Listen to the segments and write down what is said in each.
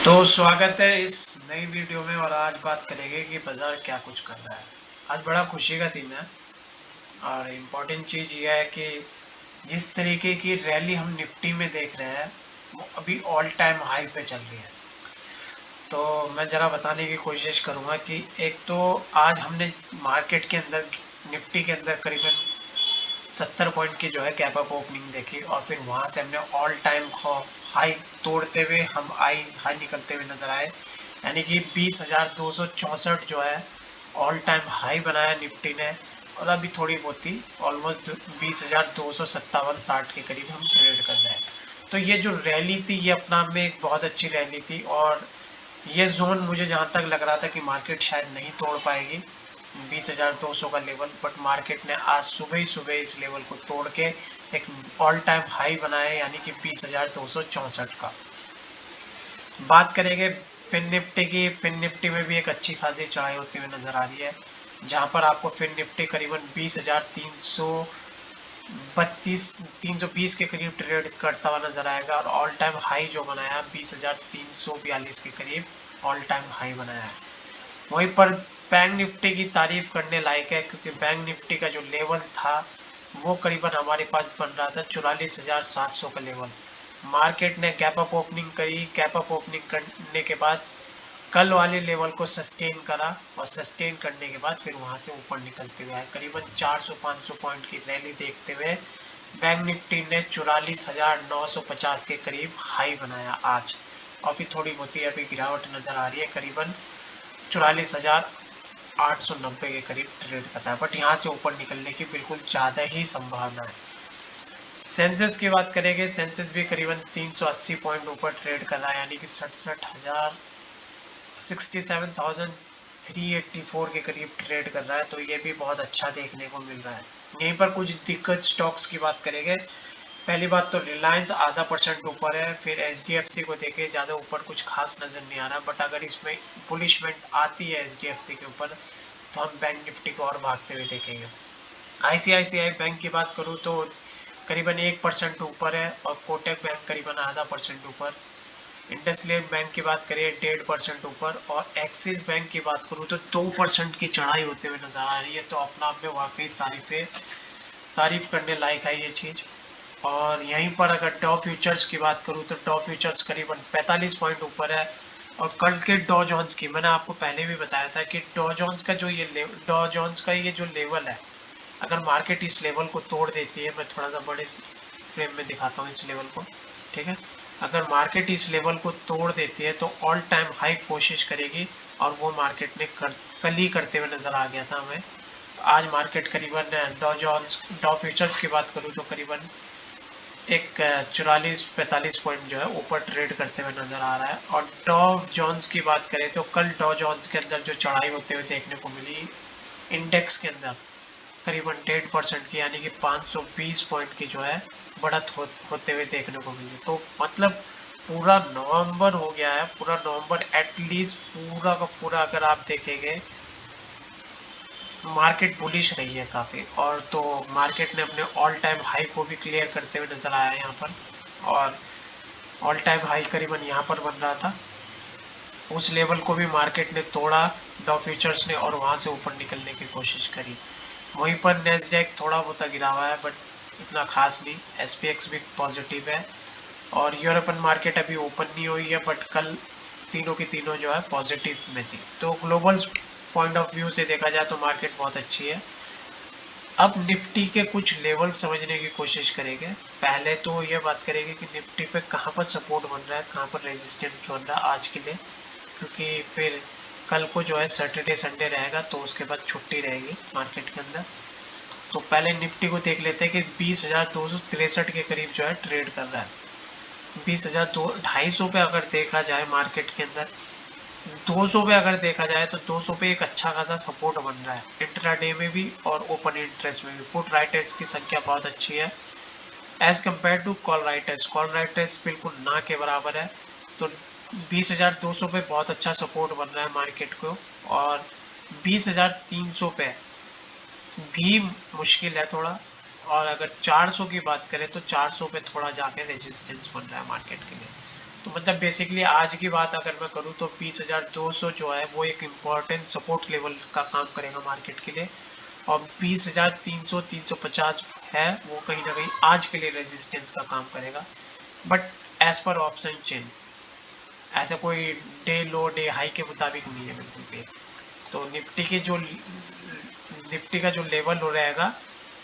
तो स्वागत है इस नई वीडियो में। और आज बात करेंगे कि बाजार क्या कुछ कर रहा है। आज बड़ा खुशी का दिन है और इम्पोर्टेंट चीज़ यह है कि जिस तरीके की रैली हम निफ्टी में देख रहे हैं वो अभी ऑल टाइम हाई पे चल रही है। तो मैं ज़रा बताने की कोशिश करूँगा कि एक तो आज हमने मार्केट के अंदर निफ्टी के अंदर करीबन 70 पॉइंट की जो है गैप अप ओपनिंग देखी और फिर वहाँ से हमने ऑल टाइम हाई तोड़ते हुए हम हाई निकलते हुए नजर आए, यानी कि 20,264 जो है ऑल टाइम हाई बनाया निफ्टी ने। और अभी थोड़ी बहुत ही ऑलमोस्ट 20,257 60 के करीब हम ट्रेड कर रहे हैं। तो ये जो रैली थी ये अपना में एक बहुत अच्छी रैली थी और ये जोन मुझे जहाँ तक लग रहा था कि मार्केट शायद नहीं तोड़ पाएगी 20,200 का लेवल, बट मार्केट ने आज सुबह ही सुबह इस लेवल को तोड़ के एक ऑल टाइम हाई बनाया, यानी कि 20,264 का। बात करेंगे फिन निफ्टी की। फिन निफ्टी में भी एक अच्छी खासी चढ़ाई होती हुई नजर आ रही है, जहां पर आपको फिन निफ्टी करीबन 320 के करीब ट्रेड करता हुआ नजर आएगा और ऑल टाइम हाई जो बनाया 20,342 के करीब ऑल टाइम हाई बनाया है। वहीं पर बैंक निफ्टी की तारीफ करने लायक है, क्योंकि बैंक निफ्टी का जो लेवल था वो करीबन हमारे पास बन रहा था 44,700 का लेवल। मार्केट ने गैप अप ओपनिंग करी, गैप अप ओपनिंग करने के बाद कल वाले लेवल को सस्टेन करा और सस्टेन करने के बाद फिर वहां से ऊपर निकलते हुए आए। करीबन 400-500 पॉइंट की रैली देखते हुए बैंक निफ्टी ने 44,950 के करीब हाई बनाया आज, और फिर थोड़ी बहुत ही अभी गिरावट नजर आ रही है, करीबन 44,890 के करीब ट्रेड कर रहा है, बट यहाँ से ऊपर निकलने की बिल्कुल ज़्यादा ही संभावना है। सेंसेक्स की बात करेंगे, सेंसेक्स भी करीबन 380 पॉइंट ऊपर ट्रेड कर रहा है, यानी कि 67,384 के करीब ट्रेड कर रहा है। तो ये भी बहुत अच्छा देखने को मिल रहा है। यहीं पर कुछ दिक्कत स्टॉक्स की बात करेंगे। पहली बात तो रिलायंस आधा % ऊपर है, फिर HDFC को देखे ज़्यादा ऊपर कुछ खास नज़र नहीं आ रहा, बट अगर इसमें बुलिशमेंट आती है HDFC के ऊपर तो हम बैंक निफ्टी को और भागते हुए देखेंगे। ICICI बैंक की बात करूँ तो करीबन 1% ऊपर है और कोटक बैंक करीबन आधा % ऊपर। इंडसइंड बैंक की बात करें 1.5% ऊपर, और एक्सिस बैंक की बात करूँ तो 2% की चढ़ाई होते हुए नजर आ रही है। तो अपना आप में वाकई तारीफ करने लायक है ये चीज़। और यहीं पर अगर डॉ फ्यूचर्स की बात करूँ तो डॉ फ्यूचर्स करीबन 45 पॉइंट ऊपर है। और कल के डॉ जोन्स की मैंने आपको पहले भी बताया था कि डॉ जोन्स का ये जो लेवल है, अगर मार्केट इस लेवल को तोड़ देती है, मैं थोड़ा सा बड़े फ्रेम में दिखाता हूँ इस लेवल को, ठीक है। अगर मार्केट इस लेवल को तोड़ देती है तो ऑल टाइम हाई कोशिश करेगी, और वो मार्केट ने कल ही करते हुए नजर आ गया था हमें। तो आज मार्केट करीबन डॉ फ्यूचर्स की बात करूँ तो करीबन एक 44-45 पॉइंट जो है ऊपर ट्रेड करते हुए नजर आ रहा है। और डॉ जोन्स की बात करें तो कल डॉ जोन्स के अंदर जो चढ़ाई होते हुए देखने को मिली इंडेक्स के अंदर करीबन 1.5% की, यानी कि 520 पॉइंट की जो है बढ़त होते हुए देखने को मिली। तो मतलब पूरा नवंबर हो गया है, पूरा नवंबर एटलीस्ट पूरा का पूरा अगर आप देखेंगे मार्केट बुलिश रही है काफ़ी। और तो मार्केट ने अपने ऑल टाइम हाई को भी क्लियर करते हुए नजर आया है यहाँ पर, और ऑल टाइम हाई करीबन यहाँ पर बन रहा था, उस लेवल को भी मार्केट ने तोड़ा डॉ फ्यूचर्स ने, और वहाँ से ऊपर निकलने की कोशिश करी। वहीं पर नेस्डैक थोड़ा बहुत गिरा हुआ है, बट इतना खास नहीं। SPX भी पॉजिटिव है, और यूरोपियन मार्केट अभी ओपन नहीं हुई है, बट कल तीनों की तीनों जो है पॉजिटिव में थी। तो ग्लोबल पॉइंट ऑफ व्यू से देखा जाए तो मार्केट बहुत अच्छी है। अब निफ्टी के कुछ लेवल समझने की कोशिश करेंगे। पहले तो ये बात करेंगे कि निफ्टी पे कहाँ पर सपोर्ट बन रहा है, कहाँ पर रेजिस्टेंस बन रहा है आज के लिए, क्योंककि फिर कल को जो है सैटरडे संडे रहेगा तो उसके बाद छुट्टी रहेगी मार्केट के अंदर। तो पहले निफ्टी को देख लेते हैं कि 20,263 के करीब जो है ट्रेड कर रहा है। 20,250 पे अगर देखा जाए मार्केट के अंदर, 200 पे अगर देखा जाए तो 200 पे एक अच्छा खासा सपोर्ट बन रहा है इंट्राडे में भी और ओपन इंटरेस्ट में भी। पुट राइटर्स की संख्या बहुत अच्छी है as compare to call writers. Call writers बिल्कुल ना के बराबर है। तो 20,200 पे बहुत अच्छा सपोर्ट बन रहा है मार्केट को, और 20,300 पे भी मुश्किल है थोड़ा। और अगर 400 की बात करें तो 400 पे थोड़ा जाके रेजिस्टेंस बन रहा है मार्केट के लिए। तो मतलब बेसिकली आज की बात अगर मैं करूँ तो 20,200 जो है वो एक इम्पॉर्टेंट सपोर्ट लेवल का काम करेगा मार्केट के लिए, और 20,300 350 है वो कहीं ना कहीं आज के लिए रेजिस्टेंस का काम करेगा। But as per option chain ऐसा कोई डे लो डे हाई के मुताबिक नहीं है बिल्कुल भी। तो निफ्टी का जो लेवल हो रहेगा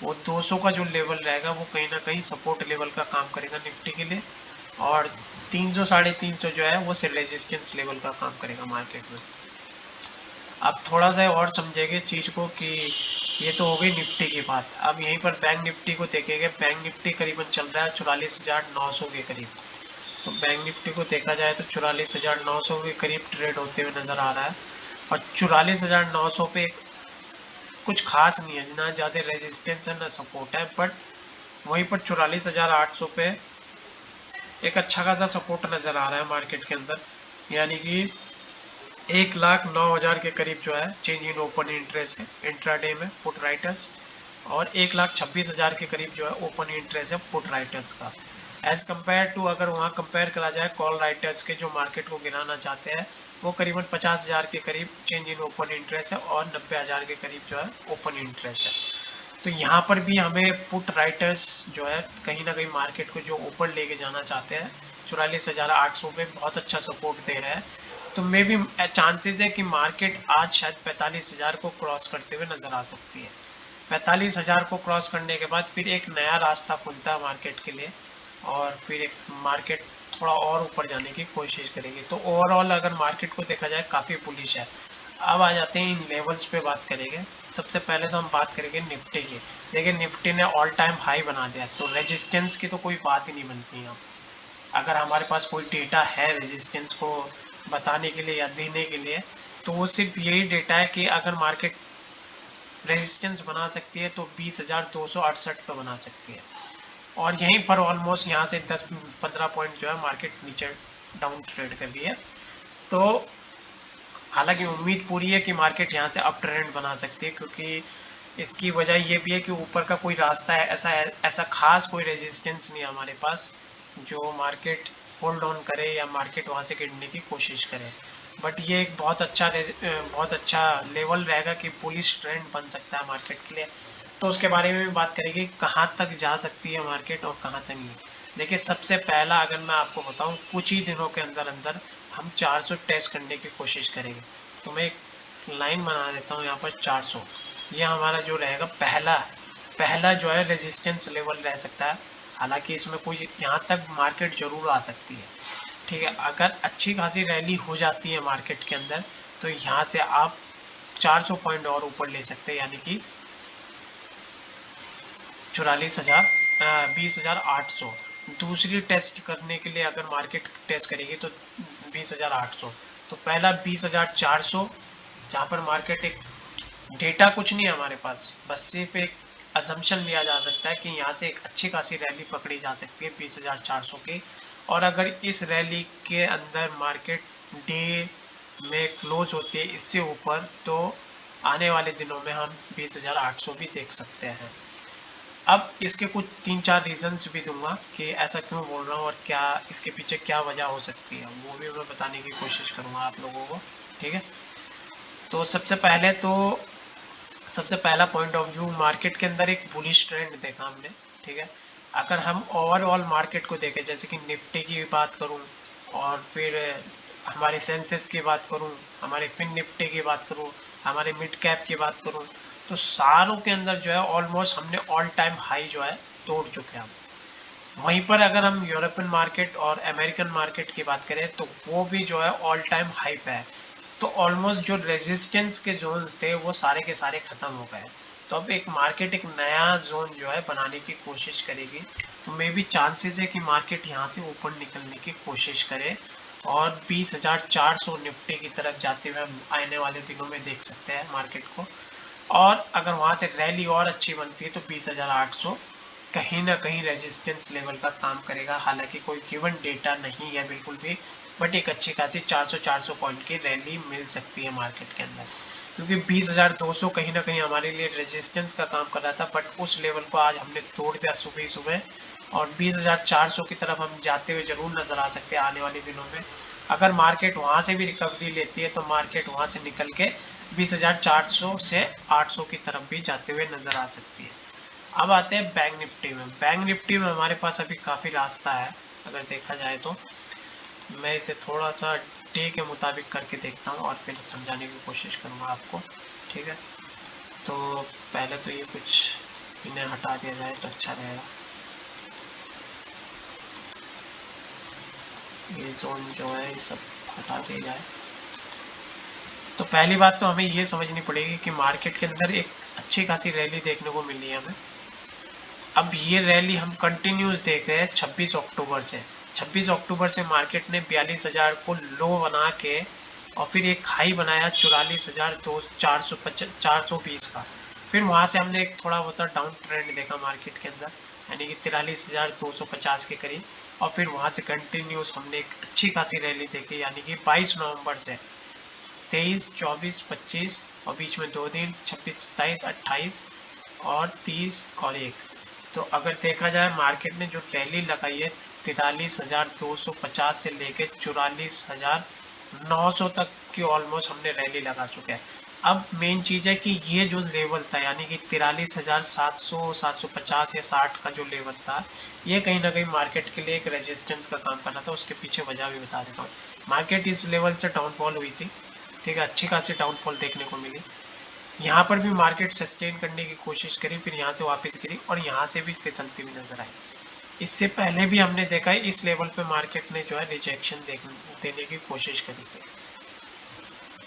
वो 200 का जो लेवल रहेगा वो कहीं ना कहीं सपोर्ट लेवल का काम करेगा निफ्टी के लिए, और 300 350 जो है वो रेजिस्टेंस लेवल का काम करेगा मार्केट में। अब थोड़ा सा और समझेंगे चीज़ को कि ये तो हो गई निफ्टी की बात। अब यहीं पर बैंक निफ्टी को देखेंगे। बैंक निफ्टी करीबन चल रहा है 44,900 के करीब। तो बैंक निफ्टी को देखा जाए तो 44,900 के करीब ट्रेड होते हुए नज़र आ रहा है, और 44,900 पे कुछ खास नहीं है, ना ज़्यादा रेजिस्टेंस है ना सपोर्ट है, बट वहीं पर 44,800 पे एक अच्छा खासा सपोर्ट नज़र आ रहा है मार्केट के अंदर। यानी कि 1,09,000 के करीब जो है चेंज इन ओपन इंटरेस्ट है इंट्राडे में पुट राइटर्स, और 1,26,000 के करीब जो है ओपन इंटरेस्ट है पुट राइटर्स का। एज कम्पेयर टू अगर वहाँ कंपेयर करा जाए कॉल राइटर्स के जो मार्केट को गिराना चाहते हैं, वो करीबन 50,000 के करीब चेंज इन ओपन इंटरेस्ट है, और 90,000 के करीब जो है ओपन इंटरेस्ट है। तो यहाँ पर भी हमें पुट राइटर्स जो है कहीं ना कहीं मार्केट को जो ऊपर लेके जाना चाहते हैं 44,800 पे बहुत अच्छा सपोर्ट दे रहा है। तो मे भी चांसेस है कि मार्केट आज शायद 45,000 को क्रॉस करते हुए नजर आ सकती है। 45,000 को क्रॉस करने के बाद फिर एक नया रास्ता खुलता है मार्केट के लिए, और फिर एक मार्केट थोड़ा और ऊपर जाने की कोशिश करेगी। तो ओवरऑल अगर मार्केट को देखा जाए काफ़ी बुलिश है। अब आ जाते हैं इन लेवल्स पे बात करेंगे। सबसे पहले तो हम बात करेंगे निफ्टी की। देखिए निफ्टी ने ऑल टाइम हाई बना दिया, तो रेजिस्टेंस की तो कोई बात ही नहीं बनती यहाँ। अगर हमारे पास कोई डेटा है रेजिस्टेंस को बताने के लिए या देने के लिए, तो वो सिर्फ यही डेटा है कि अगर मार्केट रेजिस्टेंस बना सकती है तो 20,268 पे बना सकती है, और यहीं पर ऑलमोस्ट यहाँ से 10-15 पॉइंट जो है मार्केट नीचे डाउन ट्रेड कर रही है। तो हालांकि उम्मीद पूरी है कि मार्केट यहाँ से अप ट्रेंड बना सकती है, क्योंकि इसकी वजह ये भी है कि ऊपर का कोई रास्ता है ऐसा खास कोई रेजिस्टेंस नहीं है हमारे पास जो मार्केट होल्ड ऑन करे या मार्केट वहाँ से गिरने की कोशिश करे। बट ये एक बहुत अच्छा लेवल रहेगा कि बुलिश ट्रेंड बन सकता है मार्केट के लिए। तो उसके बारे में भी बात करेंगे कहाँ तक जा सकती है मार्केट और कहाँ तक नहीं। देखिए सबसे पहला अगर मैं आपको बताऊं कुछ ही दिनों के अंदर अंदर हम 400 टेस्ट करने की कोशिश करेंगे। तो मैं एक लाइन बना देता हूँ यहाँ पर 400, ये हमारा जो रहेगा पहला जो है रेजिस्टेंस लेवल रह सकता है। हालांकि इसमें कोई यहाँ तक मार्केट जरूर आ सकती है, ठीक है। अगर अच्छी खासी रैली हो जाती है मार्केट के अंदर तो यहाँ से आप 400 पॉइंट और ऊपर ले सकते हैं, यानी कि 20,800। दूसरी टेस्ट करने के लिए अगर मार्केट टेस्ट करेगी तो 20,800। तो पहला 20,400 जहाँ पर मार्केट एक डेटा कुछ नहीं है हमारे पास, बस सिर्फ एक असम्पशन लिया जा सकता है कि यहाँ से एक अच्छी खासी रैली पकड़ी जा सकती है 20,400 की। और अगर इस रैली के अंदर मार्केट डे में क्लोज होती है इससे ऊपर, तो आने वाले दिनों में हम 20,800 भी देख सकते हैं। अब इसके कुछ 3-4 रीजंस भी दूंगा कि ऐसा क्यों बोल रहा हूँ और क्या इसके पीछे क्या वजह हो सकती है, वो भी मैं बताने की कोशिश करूँगा आप लोगों को, ठीक है। तो सबसे पहला पॉइंट ऑफ व्यू, मार्केट के अंदर एक बुलिश ट्रेंड देखा हमने, ठीक है। अगर हम ओवरऑल मार्केट को देखें, जैसे कि निफ्टी की बात करूं और फिर हमारे सेंसेस की बात करूं, हमारे फिन निफ्टी की बात करूं, हमारे मिड कैप की बात करूं, तो सारों के अंदर जो है ऑलमोस्ट हमने ऑल टाइम हाई जो है तोड़ चुके हैं। वहीं पर अगर हम यूरोपियन मार्केट और अमेरिकन मार्केट की बात करें तो वो भी जो है ऑल टाइम हाई पे है। तो ऑलमोस्ट जो रेजिस्टेंस के जोन्स थे वो सारे के सारे ख़त्म हो गए। तो अब एक मार्केट एक नया जोन जो है बनाने की कोशिश करेगी। तो मे भी चांसेस है कि मार्केट यहाँ से ऊपर निकलने की कोशिश करे, और 20,400 निफ्टी की तरफ जाते हुए हम आने वाले दिनों में देख सकते हैं मार्केट को। और अगर वहाँ से रैली और अच्छी बनती है तो 20,800 कहीं ना कहीं रेजिस्टेंस लेवल का काम करेगा। हालांकि कोई गिवन डेटा नहीं है बिल्कुल भी, बट एक अच्छी खासी 400 पॉइंट की रैली मिल सकती है मार्केट के अंदर, क्योंकि 20,200 कहीं ना कहीं हमारे लिए रेजिस्टेंस का काम कर रहा था। बट उस लेवल को आज हमने तोड़ दिया सुबह सुबह, और 20,400 की तरफ हम जाते हुए जरूर नजर आ सकते हैं आने वाले दिनों में। अगर मार्केट वहां से भी रिकवरी लेती है तो मार्केट वहां से निकल के 20,400 से 800 की तरफ भी जाते हुए नजर आ सकती है। अब आते हैं बैंक निफ्टी में। बैंक निफ्टी में हमारे पास अभी काफी रास्ता है अगर देखा जाए तो। मैं इसे थोड़ा सा डे के मुताबिक करके देखता हूँ और फिर समझाने की कोशिश करूँगा आपको, ठीक है। तो पहले तो ये कुछ इन्हें हटा दिया जाए तो अच्छा रहेगा। ये जोन जो है ये सब हटा दिया जाए। तो पहली बात तो हमें ये समझनी पड़ेगी कि मार्केट के अंदर एक अच्छी खासी रैली देखने को मिली है हमें। अब ये रैली हम कंटिन्यूस देख रहे हैं 26 अक्टूबर से। 26 अक्टूबर से मार्केट ने 42,000 को लो बना के और फिर एक हाई बनाया 44,420 का। फिर वहां से हमने एक थोड़ा बहुत डाउन ट्रेंड देखा मार्केट के अंदर, यानी कि 43,250 के करीब। और फिर वहां से कंटिन्यूस हमने एक अच्छी खासी रैली देखी, यानी कि 22 नवंबर से 23, 24, 25 और बीच में 2 दिन 26, 27, 28 और 30 और 1। तो अगर देखा जाए मार्केट ने जो रैली लगाई है 43,250 से लेके 44,900 तक की ऑलमोस्ट हमने रैली लगा चुके हैं। अब मेन चीज है कि ये जो लेवल था यानी कि 43,700, 750 या 60 का जो लेवल था, ये कहीं ना कहीं मार्केट के लिए एक रेजिस्टेंस का काम कर रहा था। उसके पीछे वजह भी बता देता हूँ। मार्केट इस लेवल से डाउनफॉल हुई थी, ठीक है, अच्छी खासी डाउनफॉल देखने को मिली। यहाँ पर भी मार्केट सस्टेन करने की कोशिश करी, फिर यहाँ से वापस गिरी और यहाँ से भी फिसलती हुई नजर आई। इससे पहले भी हमने देखा है इस लेवल पे मार्केट ने जो है रिजेक्शन देने की कोशिश करी थी।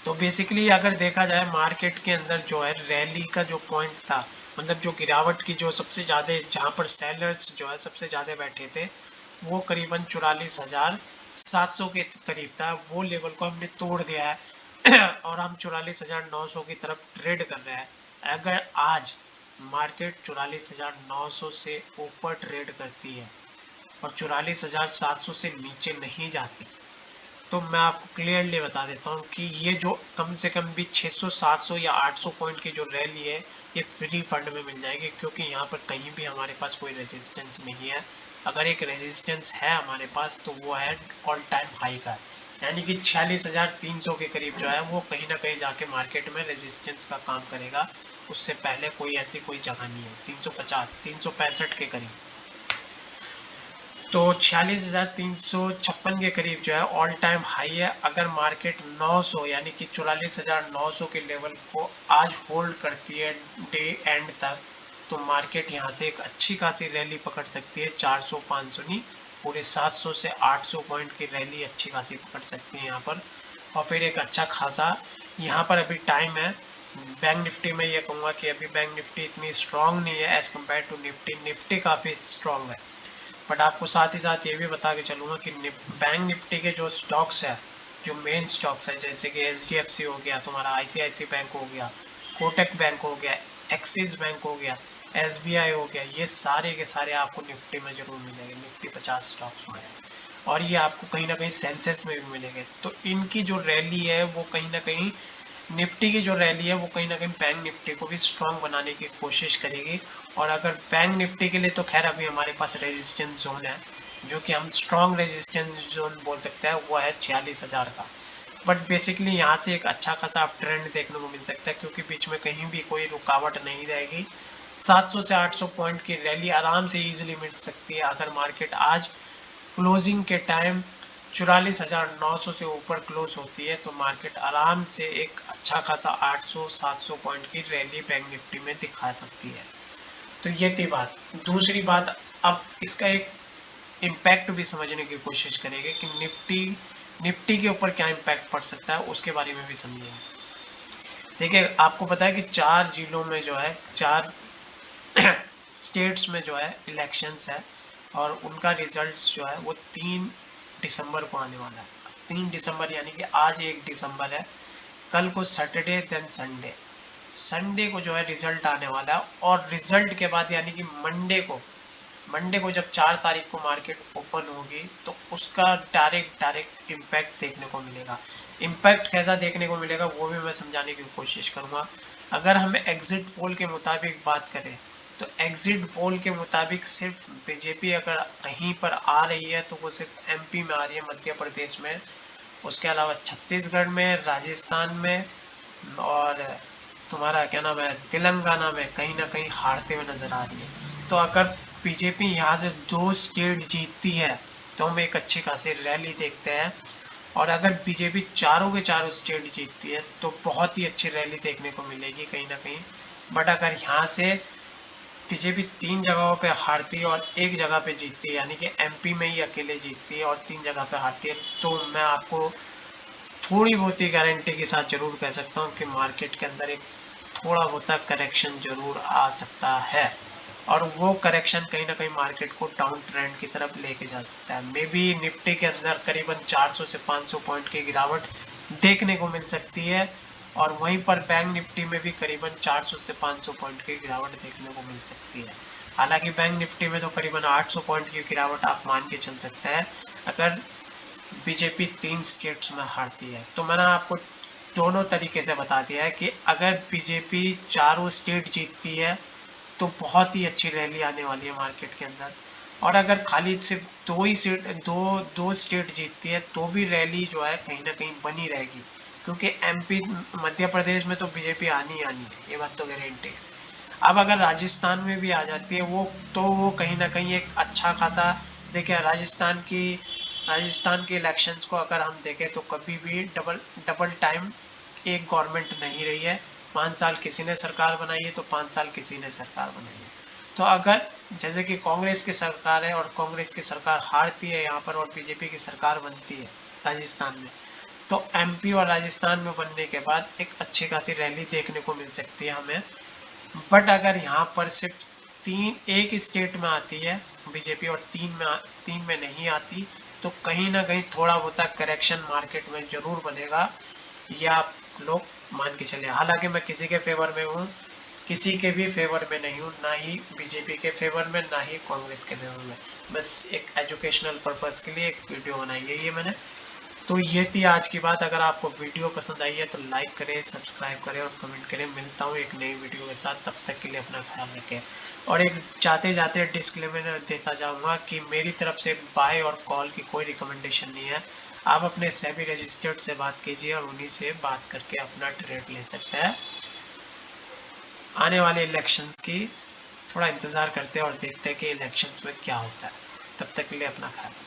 तो बेसिकली अगर देखा जाए मार्केट के अंदर जो है रैली का जो पॉइंट था, मतलब जो गिरावट की जो सबसे ज़्यादा जहाँ पर सेलर्स जो है सबसे ज़्यादा बैठे थे, वो करीबन 44,700 के करीब था। वो लेवल को हमने तोड़ दिया है और हम 44,900 की तरफ ट्रेड कर रहे हैं। अगर आज मार्केट 44,900 से ऊपर ट्रेड करती है और 44,700 से नीचे नहीं जाती, तो मैं आपको क्लियरली बता देता हूँ कि ये जो कम से कम भी 600, 700 या 800 पॉइंट की जो रैली है ये फ्री फंड में मिल जाएगी, क्योंकि यहाँ पर कहीं भी हमारे पास कोई रेजिस्टेंस नहीं है। अगर एक रेजिस्टेंस है हमारे पास तो वो है ऑल टाइम हाई का, यानी कि 46,300 के करीब जो है वो कहीं ना कहीं जाके मार्केट में रेजिस्टेंस का काम करेगा। उससे पहले कोई ऐसी कोई जगह नहीं है। 350, 365 के करीब, तो 46,356 के करीब जो है ऑल टाइम हाई है। अगर मार्केट 900 यानी कि 44,900 के लेवल को आज होल्ड करती है डे एंड तक, तो मार्केट यहाँ से एक अच्छी खासी रैली पकड़ सकती है। 400, 500 नहीं, पूरे 700 से 800 पॉइंट की रैली अच्छी खासी पकड़ सकती है यहाँ पर। और फिर एक अच्छा खासा यहाँ पर अभी टाइम है। बैंक निफ्टी में ये कहूँगा कि अभी बैंक निफ्टी इतनी स्ट्रांग नहीं है as compare to Nifty. Nifty काफ़ी स्ट्रांग है, बट आपको साथ ही साथ ये भी बता के चलूँगा कि बैंक निफ्टी के जो स्टॉक्स है, जो मेन स्टॉक्स है, जैसे कि HDFC हो गया, तुम्हारा ICICI बैंक हो गया, कोटक बैंक हो गया, एक्सिस बैंक हो गया, SBI हो गया, ये सारे के सारे आपको निफ्टी में जरूर मिलेंगे। निफ्टी 50 स्टॉक्स में है और ये आपको कहीं ना कहीं सेंसेस में भी मिलेंगे। तो इनकी जो रैली है वो कहीं ना कहीं, निफ्टी की जो रैली है वो कहीं ना कहीं बैंक निफ्टी को भी स्ट्रॉन्ग बनाने की कोशिश करेगी। और अगर बैंक निफ्टी के लिए तो खैर अभी हमारे पास रेजिस्टेंस जोन है, जो कि हम स्ट्रॉन्ग रेजिस्टेंस जोन बोल सकते हैं, वो है 46,000 का। बट बेसिकली यहाँ से एक अच्छा खासा अप ट्रेंड देखने को मिल सकता है, क्योंकि बीच में कहीं भी कोई रुकावट नहीं रहेगी। 700 से 800 पॉइंट की रैली आराम से इजीली मिल सकती है अगर मार्केट आज क्लोजिंग के टाइम 44,900 से ऊपर क्लोज होती है, तो मार्केट आराम से एक अच्छा खासा 800-700 पॉइंट की रैली बैंक निफ्टी में दिखा सकती है। तो ये थी बात। दूसरी बात, अब इसका एक इम्पैक्ट भी समझने की कोशिश करेंगे कि निफ्टी के ऊपर क्या इम्पैक्ट पड़ सकता है, उसके बारे में भी समझेंगे। देखिए, आपको पता है कि 4 जिलों में जो है, 4 स्टेट्स में जो है इलेक्शंस है और उनका रिजल्ट्स जो है वो 3 दिसंबर को आने वाला है। 3 दिसंबर यानी कि आज 1 दिसंबर है, कल को सैटरडे, देन संडे। संडे को जो है रिजल्ट आने वाला है और रिजल्ट के बाद यानी कि मंडे को जब 4 तारीख को मार्केट ओपन होगी तो उसका डायरेक्ट इम्पैक्ट देखने को मिलेगा। इम्पैक्ट कैसा देखने को मिलेगा वो भी मैं समझाने की कोशिश करूँगा। अगर हम एग्जिट पोल के मुताबिक बात करें तो एग्जिट पोल के मुताबिक सिर्फ बीजेपी अगर कहीं पर आ रही है तो वो सिर्फ एमपी में आ रही है, मध्य प्रदेश में। उसके अलावा छत्तीसगढ़ में, राजस्थान में और तुम्हारा क्या नाम है तेलंगाना में कहीं ना कहीं हारते हुए नजर आ रही है। तो अगर बीजेपी यहाँ से 2 स्टेट जीतती है तो हम एक अच्छी खासी रैली देखते हैं, और अगर बीजेपी चारों के चारों स्टेट जीतती है तो बहुत ही अच्छी रैली देखने को मिलेगी कहीं ना कहीं। बट अगर यहाँ से बीजेपी 3 जगहों पे हारती है और एक जगह पे जीतती है, यानी कि एमपी में ही अकेले जीतती है और 3 जगह पे हारती है, तो मैं आपको थोड़ी बहुत ही गारंटी के साथ जरूर कह सकता हूँ कि मार्केट के अंदर एक थोड़ा बहुत करेक्शन जरूर आ सकता है, और वो करेक्शन कहीं ना कहीं मार्केट को डाउन ट्रेंड की तरफ लेके जा सकता है। मे बी निफ्टी के अंदर करीबन 400 से 500 पॉइंट की गिरावट देखने को मिल सकती है, और वहीं पर बैंक निफ्टी में भी करीबन 400 से 500 पॉइंट की गिरावट देखने को मिल सकती है। हालांकि बैंक निफ्टी में तो करीबन 800 पॉइंट की गिरावट आप मान के चल सकते हैं अगर बीजेपी 3 स्टेट्स में हारती है। तो मैंने आपको दोनों तरीके से बता दिया है कि अगर बीजेपी चारों स्टेट जीतती है तो बहुत ही अच्छी रैली आने वाली है मार्केट के अंदर, और अगर खाली सिर्फ दो स्टेट जीतती है तो भी रैली जो है कहीं ना कहीं बनी रहेगी, क्योंकि एमपी मध्य प्रदेश में तो बीजेपी आनी ही आनी है, ये बात तो गारंटी है। अब अगर राजस्थान में भी आ जाती है वो कहीं ना कहीं एक अच्छा खासा, देखिए राजस्थान के इलेक्शंस को अगर हम देखें तो कभी भी डबल टाइम एक गवर्नमेंट नहीं रही है। 5 साल किसी ने सरकार बनाई है तो 5 साल किसी ने सरकार बनाई है। तो अगर जैसे कि कांग्रेस की सरकार है और कांग्रेस की सरकार हारती है यहाँ पर और बीजेपी की सरकार बनती है राजस्थान में, तो एमपी और राजस्थान में बनने के बाद एक अच्छी खासी रैली देखने को मिल सकती है हमें। बट अगर यहाँ पर सिर्फ एक स्टेट में आती है बीजेपी और तीन में नहीं आती, तो कहीं ना कहीं थोड़ा बहुत करेक्शन मार्केट में जरूर बनेगा, या आप लोग मान के चले। हालांकि मैं किसी के फेवर में हूँ, किसी के भी फेवर में नहीं हूँ, ना ही बीजेपी के फेवर में ना ही कांग्रेस के फेवर में। बस एक एजुकेशनल पर्पस के लिए एक वीडियो बनाई है ये मैंने। तो ये थी आज की बात। अगर आपको वीडियो पसंद आई है तो लाइक करें, सब्सक्राइब करें और कमेंट करें। मिलता हूँ एक नई वीडियो के साथ, तब तक के लिए अपना ख्याल रखें। और एक जाते जाते डिस्क्लेमर देता जाऊँगा कि मेरी तरफ से बाय और कॉल की कोई रिकमेंडेशन नहीं है। आप अपने सेबी रजिस्टर्ड से बात कीजिए और उन्हीं से बात करके अपना ट्रेड ले सकते हैं। आने वाले इलेक्शंस की थोड़ा इंतज़ार करते हैं और देखते हैं कि इलेक्शंस में क्या होता है। तब तक के लिए अपना ख्याल रखें।